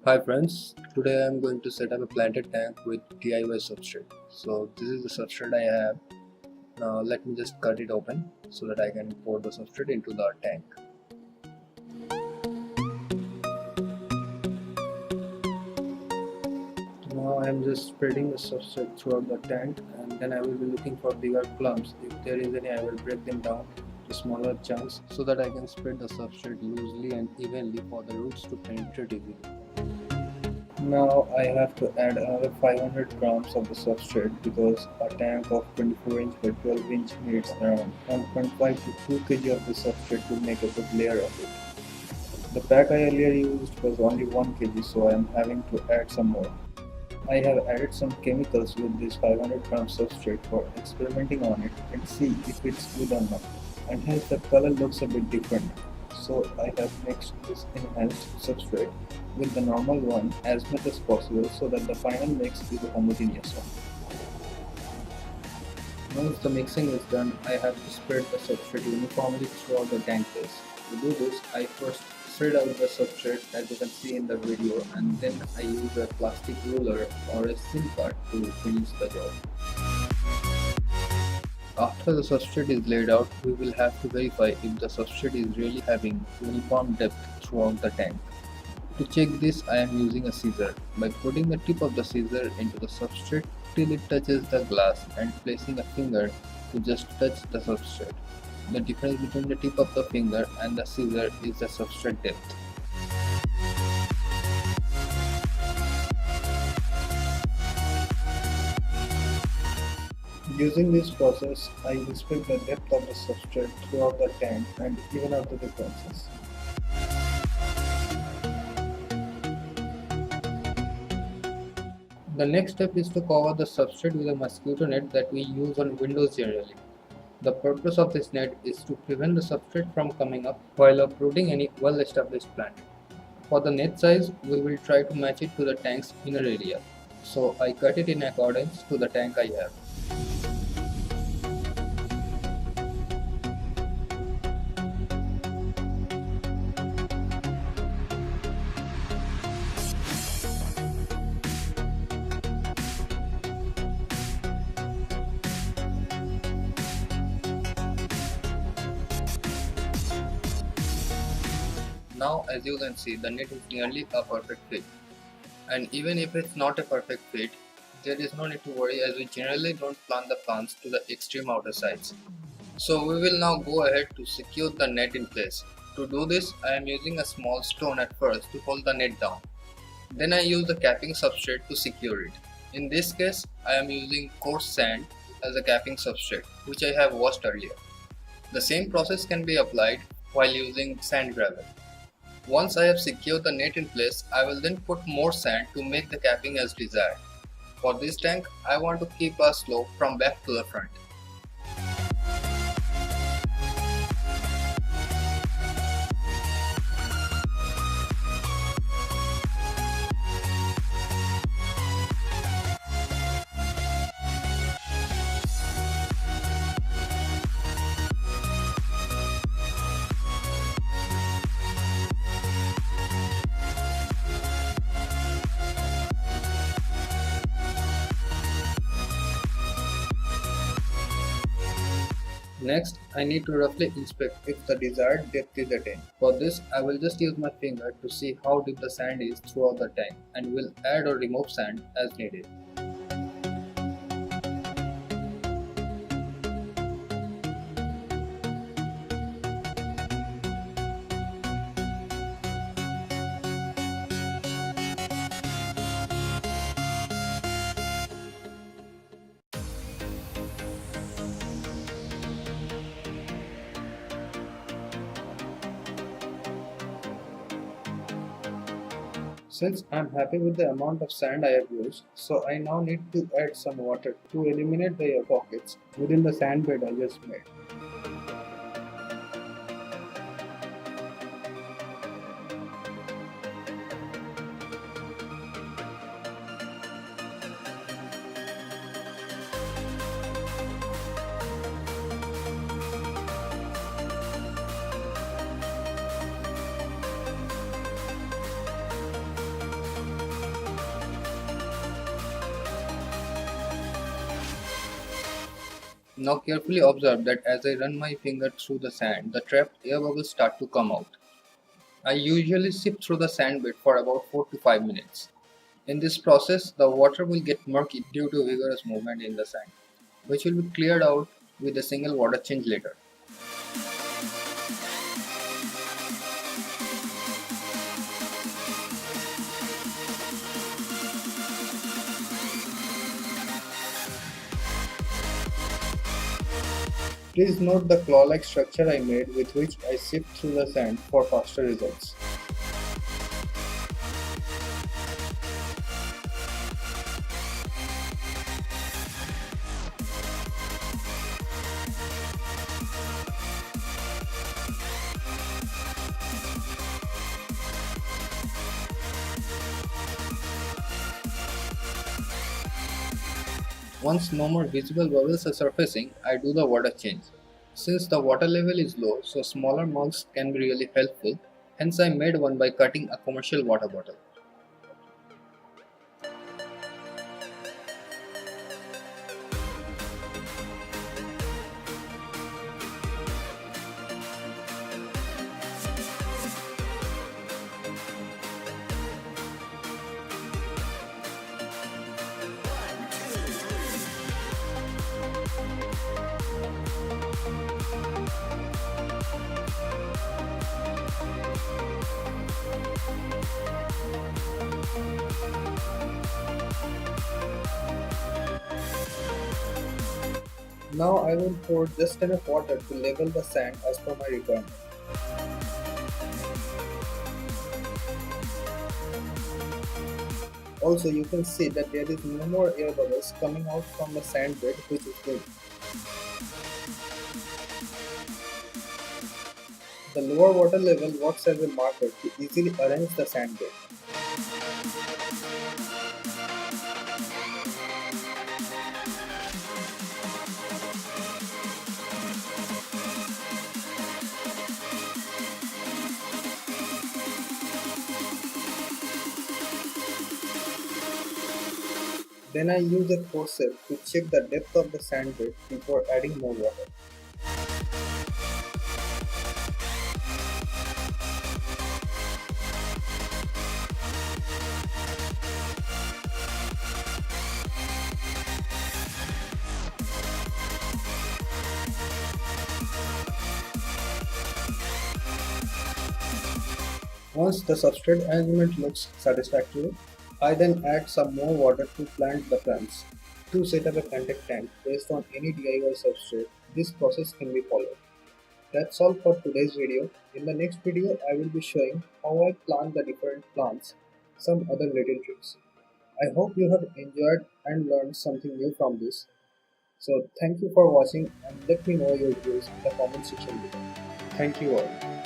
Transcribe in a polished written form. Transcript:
Hi friends, today I am going to set up a planted tank with DIY substrate. So this is the substrate I have. Now let me just cut it open so that I can pour the substrate into the tank. Now I am just spreading the substrate throughout the tank, and then I will be looking for bigger clumps. If there is any, I will break them down to smaller chunks so that I can spread the substrate loosely and evenly for the roots to penetrate easily. Now I have to add another 500 grams of the substrate because a tank of 24 inch by 12 inch needs around 1.5 to 2 kg of the substrate to make a good layer of it. The pack I earlier used was only 1 kg, so I am having to add some more. I have added some chemicals with this 500 gram substrate for experimenting on it and see if it's good or not. And hence the color looks a bit different. So I have mixed this enhanced substrate with the normal one as much as possible so that the final mix is a homogeneous one. Once the mixing is done, I have to spread the substrate uniformly throughout the tank base. To do this, I first spread out the substrate as you can see in the video, and then I use a plastic ruler or a sim card to finish the job. After the substrate is laid out, we will have to verify if the substrate is really having uniform depth throughout the tank. To check this, I am using a scissor. By putting the tip of the scissor into the substrate till it touches the glass and placing a finger to just touch the substrate. The difference between the tip of the finger and the scissor is the substrate depth. Using this process, I inspect the depth of the substrate throughout the tank and even out the differences. The next step is to cover the substrate with a mosquito net that we use on windows generally. The purpose of this net is to prevent the substrate from coming up while uprooting any well-established plant. For the net size, we will try to match it to the tank's inner area. So I cut it in accordance to the tank I have. Now as you can see, the net is nearly a perfect fit. And even if it's not a perfect fit, there is no need to worry as we generally don't plant the plants to the extreme outer sides. So we will now go ahead to secure the net in place. To do this, I am using a small stone at first to hold the net down. Then I use the capping substrate to secure it. In this case, I am using coarse sand as a capping substrate, which I have washed earlier. The same process can be applied while using sand gravel. Once I have secured the net in place, I will then put more sand to make the capping as desired. For this tank, I want to keep a slope from back to the front. Next, I need to roughly inspect if the desired depth is attained. For this, I will just use my finger to see how deep the sand is throughout the tank and will add or remove sand as needed. Since I am happy with the amount of sand I have used, so I now need to add some water to eliminate the air pockets within the sand bed I just made. Now carefully observe that as I run my finger through the sand, the trapped air bubbles start to come out. I usually sift through the sand bed for about 4 to 5 minutes. In this process, the water will get murky due to vigorous movement in the sand, which will be cleared out with a single water change later. Please note the claw-like structure I made with which I sift through the sand for faster results. Once no more visible bubbles are surfacing, I do the water change. Since the water level is low, so smaller mugs can be really helpful, hence I made one by cutting a commercial water bottle. Now I will pour just enough water to level the sand as per my requirement. Also, you can see that there is no more air bubbles coming out from the sand bed, which is good. The lower water level works as a marker to easily arrange the sand bed. Then I use a forceps to check the depth of the sand bed before adding more water. Once the substrate arrangement looks satisfactory, I then add some more water to plant the plants. To set up a contact tank based on any DIY substrate, this process can be followed. That's all for today's video. In the next video, I will be showing how I plant the different plants, some other little tricks. I hope you have enjoyed and learned something new from this. So thank you for watching and let me know your views in the comment section below. Thank you all.